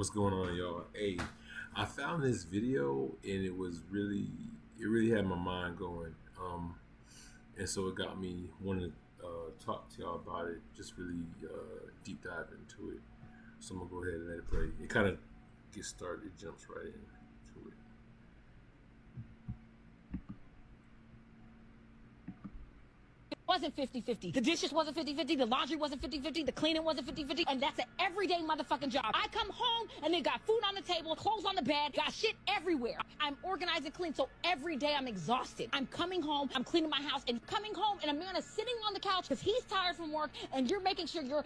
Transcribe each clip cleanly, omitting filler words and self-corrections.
What's going on, y'all? Hey, I found this video and it really had my mind going. And so it got me wanting to talk to y'all about it, just really deep dive into it. So I'm gonna go ahead and let it play. It kind of gets started, it jumps right into it. Wasn't 50-50. The dishes wasn't 50-50. The laundry wasn't 50-50. The cleaning wasn't 50-50. And that's an everyday motherfucking job. I come home and they got food on the table, clothes on the bed, got shit everywhere. I'm organized and clean, so every day I'm exhausted. I'm coming home, I'm cleaning my house, and coming home and a man is sitting on the couch because he's tired from work and you're making sure you're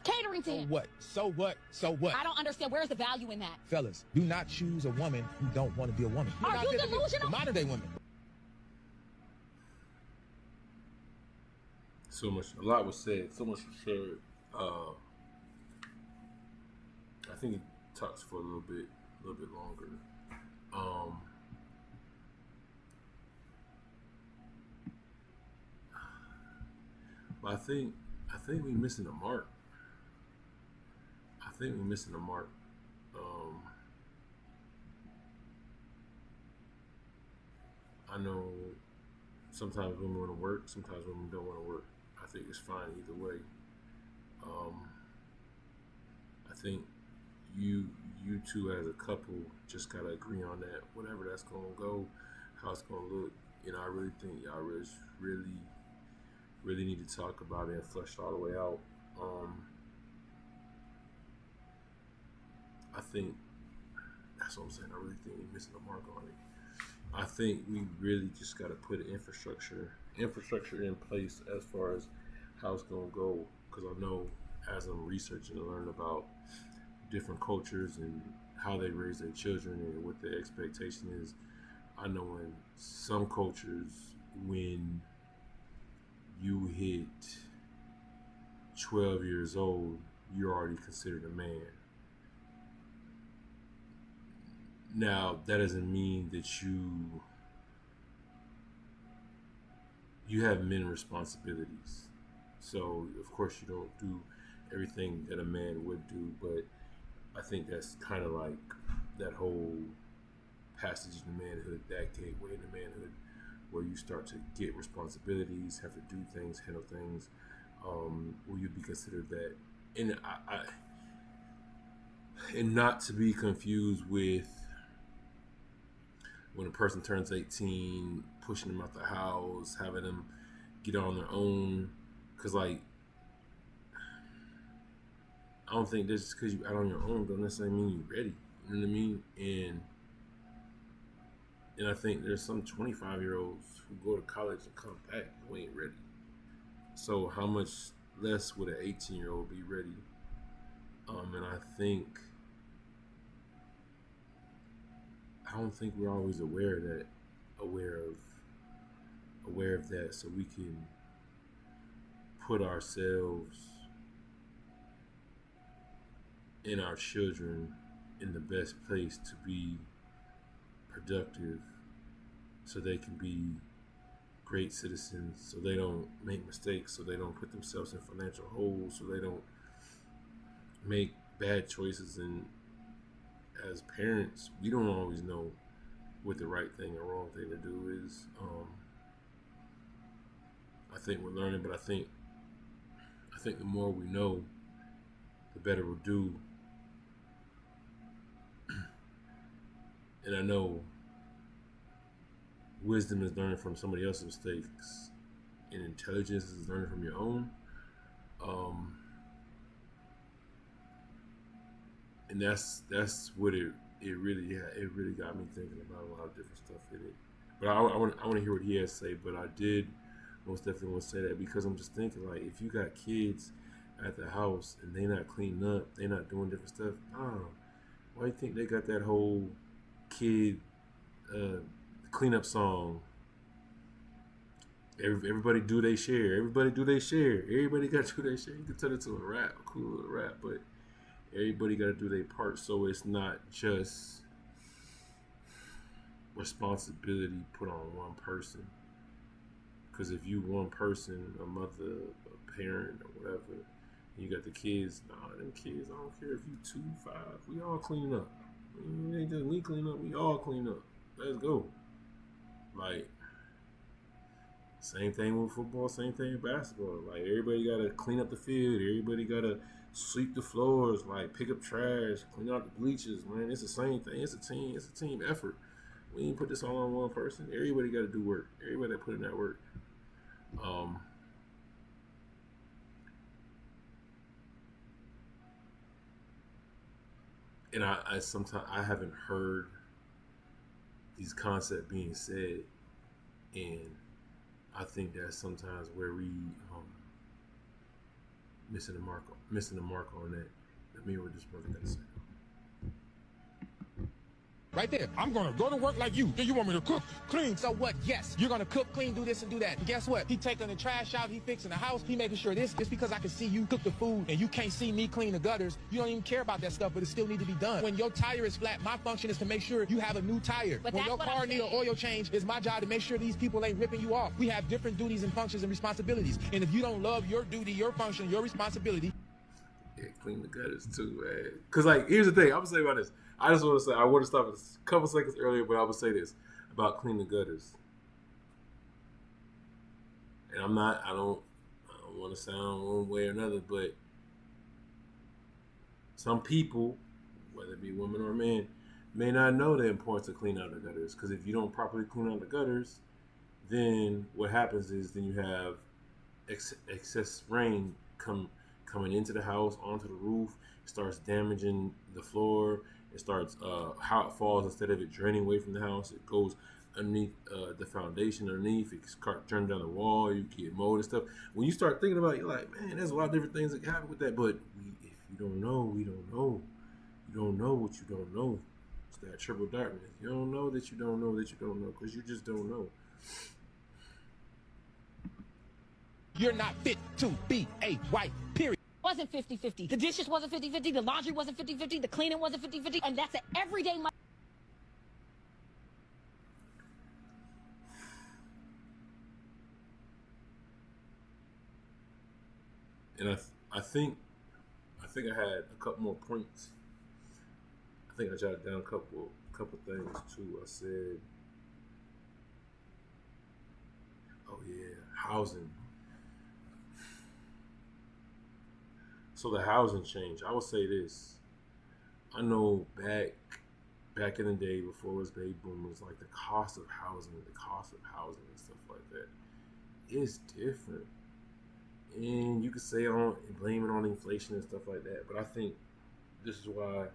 catering to him. What? So what? So what? I don't understand. Where's the value in that? Fellas, do not choose a woman who don't want to be a woman. Are you delusional? The modern day women. A lot was said, so much was shared. I think it talks for a little bit longer. But I think we're missing the mark. I know sometimes women want to work, sometimes women don't want to work. I think it's fine either way. I think you two as a couple just gotta agree on that. Whatever that's gonna go, how it's gonna look. I really think y'all really need to talk about it and flesh it all the way out. I think that's what I'm saying. I really think we're missing the mark on it. I think we really just got to put an infrastructure in place as far as how it's going to go. Because I know as I'm researching and learning about different cultures and how they raise their children and what their expectation is, I know in some cultures, when you hit 12 years old, you're already considered a man. Now, that doesn't mean that you have men responsibilities. So, of course, you don't do everything that a man would do, but I think that's kind of like that whole passage into manhood, that gateway into manhood, where you start to get responsibilities, have to do things, handle things, where you'd be considered that. And not to be confused with when a person turns 18, pushing them out the house, having them get on their own. Because, I don't think just because you're out on your own don't necessarily mean you're ready. You know what I mean? And I think there's some 25-year-olds who go to college and come back who ain't ready. So how much less would an 18-year-old be ready? And I don't think we're always aware of that, so we can put ourselves and our children in the best place to be productive, so they can be great citizens, so they don't make mistakes, so they don't put themselves in financial holes, so they don't make bad choices. And as parents, we don't always know what the right thing or wrong thing to do is. I think we're learning, but I think the more we know, the better we'll do. And I know wisdom is learning from somebody else's mistakes, and intelligence is learning from your own. And that's what it really got me thinking about a lot of different stuff in it. But I want to hear what he has to say. But I did most definitely want to say that because I'm just thinking, like, if you got kids at the house and they not cleaning up, they not doing different stuff, why do you think they got that whole kid cleanup song? Everybody do they share. Everybody got to do their share. You can turn it to a rap, a cool little rap, but everybody got to do their part, so it's not just responsibility put on one person. Because if you one person, a mother, a parent, or whatever, You got the kids. Nah, them kids. I don't care if you 2, 5. We all clean up. It ain't just me clean up. We all clean up. Let's go. Like, same thing with football. Same thing with basketball. Like, everybody gotta clean up the field. Everybody gotta sweep the floors. Like, pick up trash, clean out the bleachers. Man, it's the same thing. It's a team. It's a team effort. We ain't put this all on one person. Everybody got to do work. Everybody put in that work. And I sometimes I haven't heard these concepts being said, and I think that's sometimes where we missing the mark on that. Let me hear what this brother got to say. Right there. I'm gonna go to work like you. Do you want me to cook, clean? So what? Yes. You're gonna cook, clean, do this and do that. And guess what? He taking the trash out, he fixing the house, he making sure this. Just because I can see you cook the food and you can't see me clean the gutters, you don't even care about that stuff, but it still need to be done. When your tire is flat, my function is to make sure you have a new tire. But when your car need an oil change, it's my job to make sure these people ain't ripping you off. We have different duties and functions and responsibilities. And if you don't love your duty, your function, your responsibility, yeah, clean the gutters too, man. Cause like, here's the thing. I'm gonna say about this. I just want to say, I want to stop a couple seconds earlier, but I would say this about clean the gutters. And I don't want to sound one way or another, but some people, whether it be women or men, may not know the importance of cleaning out the gutters. Because if you don't properly clean out the gutters, then what happens is then you have excess rain coming into the house, onto the roof. It starts damaging the floor. It starts how it falls, instead of it draining away from the house, it goes underneath the foundation underneath. It turns down the wall. You get mold and stuff. When you start thinking about it, you're like, man, there's a lot of different things that can happen with that. But if you don't know, we don't know. You don't know what you don't know. It's that triple darkness. You don't know that you don't know that you don't know, because you just don't know. you're not fit to be a wife, period. Wasn't 50-50. The dishes wasn't 50-50. The laundry wasn't 50-50. The cleaning wasn't 50-50. And that's an everyday And I think I had a couple more points. I think I jotted down a couple things too. I said, oh yeah, housing. So the housing change. I would say this. I know back in the day, before it was baby boomers, like the cost of housing and stuff like that is different. And you could say blame it on inflation and stuff like that. But I think this is why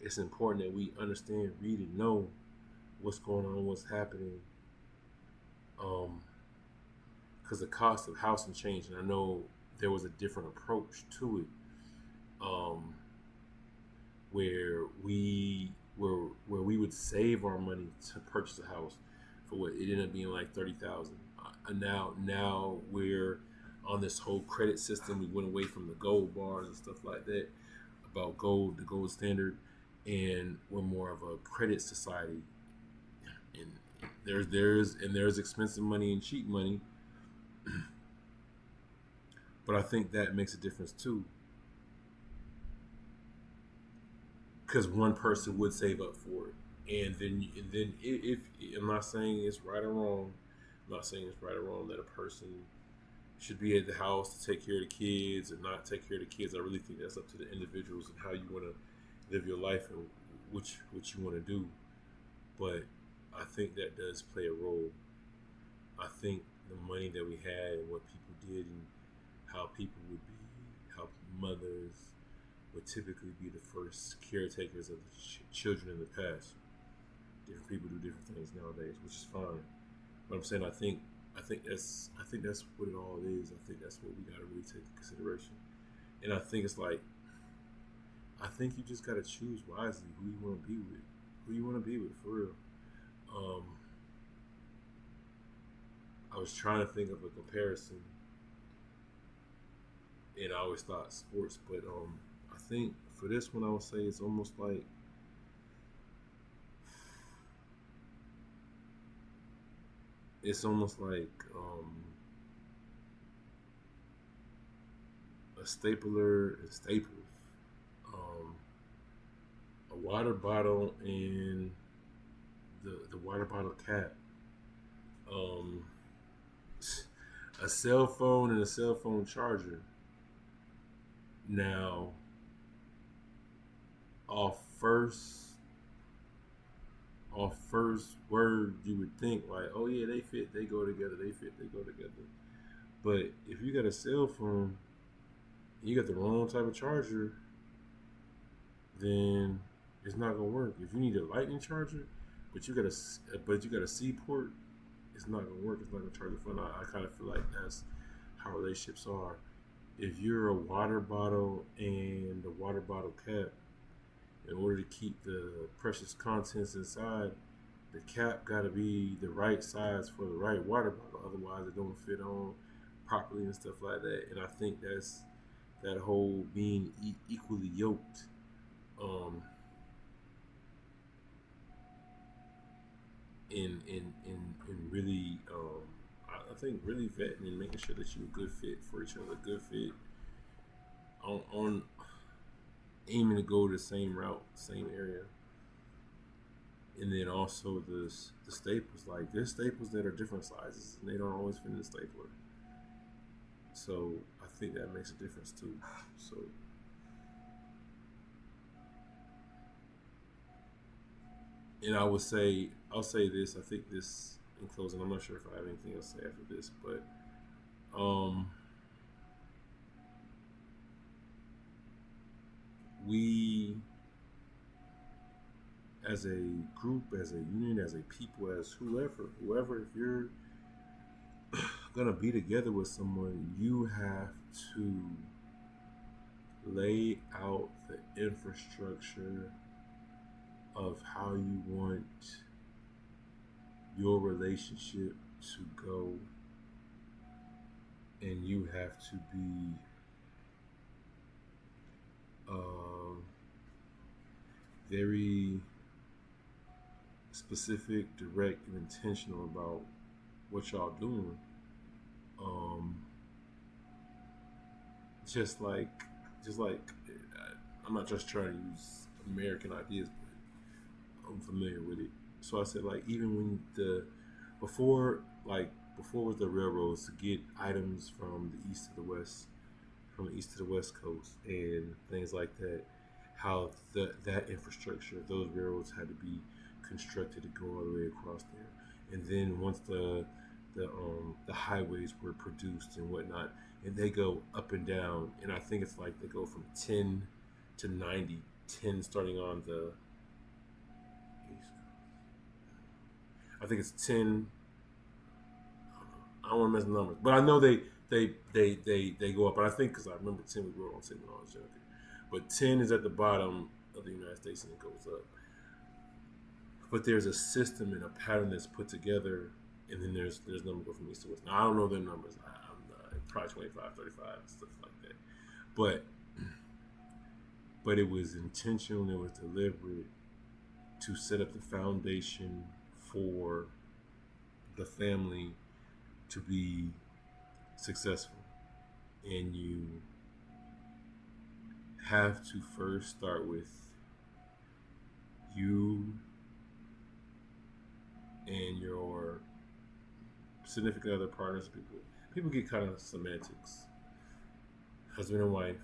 it's important that we understand, read, and know what's going on, what's happening. Because the cost of housing changed, and I know there was a different approach to it, where we would save our money to purchase a house for what it ended up being like $30,000. Now we're on this whole credit system. We went away from the gold bars and stuff like that, about gold, the gold standard, and we're more of a credit society. And there's expensive money and cheap money. But I think that makes a difference too, because one person would save up for it, and then if I'm not saying it's right or wrong, that a person should be at the house to take care of the kids and not take care of the kids. I really think that's up to the individuals and how you want to live your life and what you want to do. But I think that does play a role. I think the money that we had and what people did and how people would be, how mothers would typically be the first caretakers of the children in the past. Different people do different things nowadays, which is fine. But I'm saying I think that's what it all is. I think that's what we gotta really take into consideration. And I think it's like, I think you just gotta choose wisely who you want to be with. For real. I was trying to think of a comparison, and I always thought sports, but I think for this one I would say it's almost like a a stapler and staples, um, a water bottle and the water bottle cap, um, a cell phone and a cell phone charger. Now, off first off first word, you would think like, oh yeah, they fit, they go together, they fit, they go together. But if you got a cell phone, you got the wrong type of charger, then it's not gonna work. If you need a lightning charger, but you got a C port, it's not gonna work. It's not gonna charge your phone. I kind of feel like that's how relationships are. If you're a water bottle and the water bottle cap, in order to keep the precious contents inside, the cap got to be the right size for the right water bottle. Otherwise, it don't fit on properly and stuff like that. And I think that's that whole being equally yoked. Um, in really, I think really vetting and making sure that you're a good fit for each other, good fit on aiming to go the same route, same area. And then also the staples, like there's staples that are different sizes and they don't always fit in the stapler. So I think that makes a difference too. So and I'll say this, I think this in closing, I'm not sure if I have anything else to say after this, but we as a group, as a union, as a people, as whoever, if you're gonna be together with someone, you have to lay out the infrastructure of how you want your relationship to go, and you have to be very specific, direct, and intentional about what y'all doing. Just like, I'm not just trying to use American ideas, but I'm familiar with it. So I said, like, even when before with the railroads to get items from the east to the west, from the east to the west coast, and things like that, how that infrastructure, those railroads had to be constructed to go all the way across there. And then once the highways were produced and whatnot, and they go up and down, and I think it's like they go from 10 to 90, 10 starting on the east. I think it's 10. I don't want to mess the numbers, but I know they go up. And I think because I remember 10 we wrote on 10 when I was younger, but 10 is at the bottom of the United States and it goes up. But there's a system and a pattern that's put together, and then there's numbers go from east to west. Now I don't know their numbers. I'm probably 25, 35, stuff like that. But it was intentional. It was deliberate to set up the foundation for the family to be successful. And you have to first start with you and your significant other partners. People get kind of semantics. Husband and wife,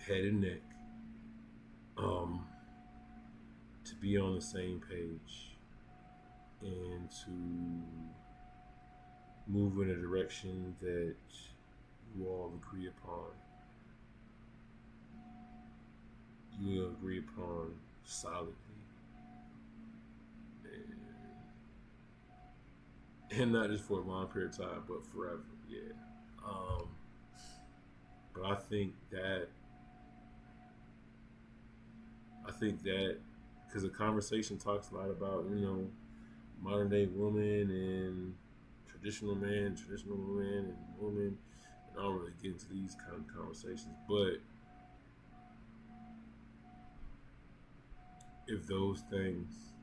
head and neck, to be on the same page and to move in a direction that you all agree upon. You will agree upon solidly. And not just for a long period of time, but forever. Yeah. But I think that because the conversation talks a lot about, modern day woman and traditional man, traditional woman, and woman. And I don't really get into these kind of conversations, but if those things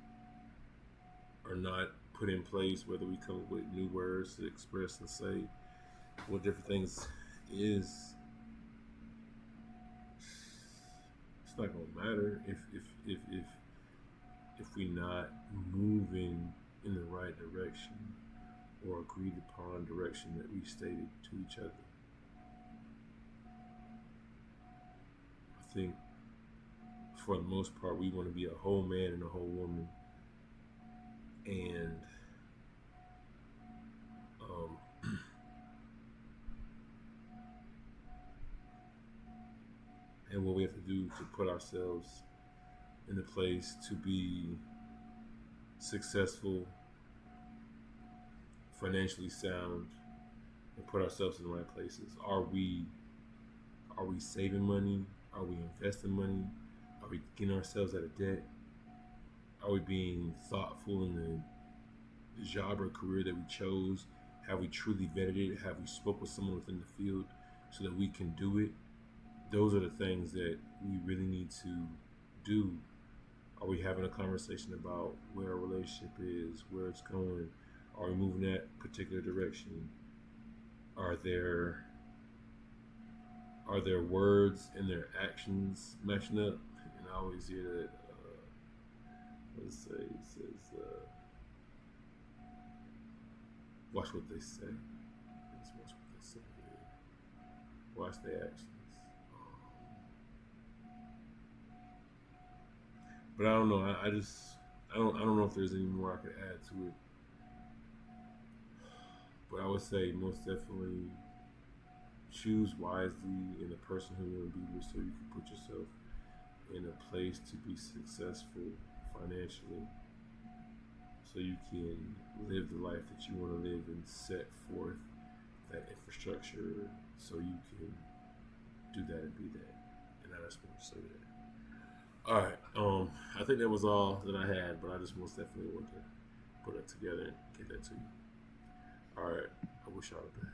are not put in place, whether we come up with new words to express and say, what different things is, it's not gonna matter if we not moving in the right direction or agreed upon direction that we stated to each other. I think for the most part we want to be a whole man and a whole woman, and and what we have to do to put ourselves in a place to be successful, financially sound, and put ourselves in the right places. Are we saving money? Are we investing money? Are we getting ourselves out of debt? Are we being thoughtful in the job or career that we chose? Have we truly vetted it? Have we spoke with someone within the field so that we can do it? Those are the things that we really need to do. Are we having a conversation about where our relationship is, where it's going? Are we moving that particular direction? Are there words and their actions matching up? And I always hear that. Let's say it says, "Watch what they say." Let's watch what they say. Watch their actions. But I don't know. I don't know if there's any more I could add to it. But I would say most definitely choose wisely in the person who you want to be with, so you can put yourself in a place to be successful financially, so you can live the life that you want to live and set forth that infrastructure so you can do that and be that. And I just want to say that. All right. I think that was all that I had, but I just most definitely want to put it together and get that to you. All right. I wish y'all the best.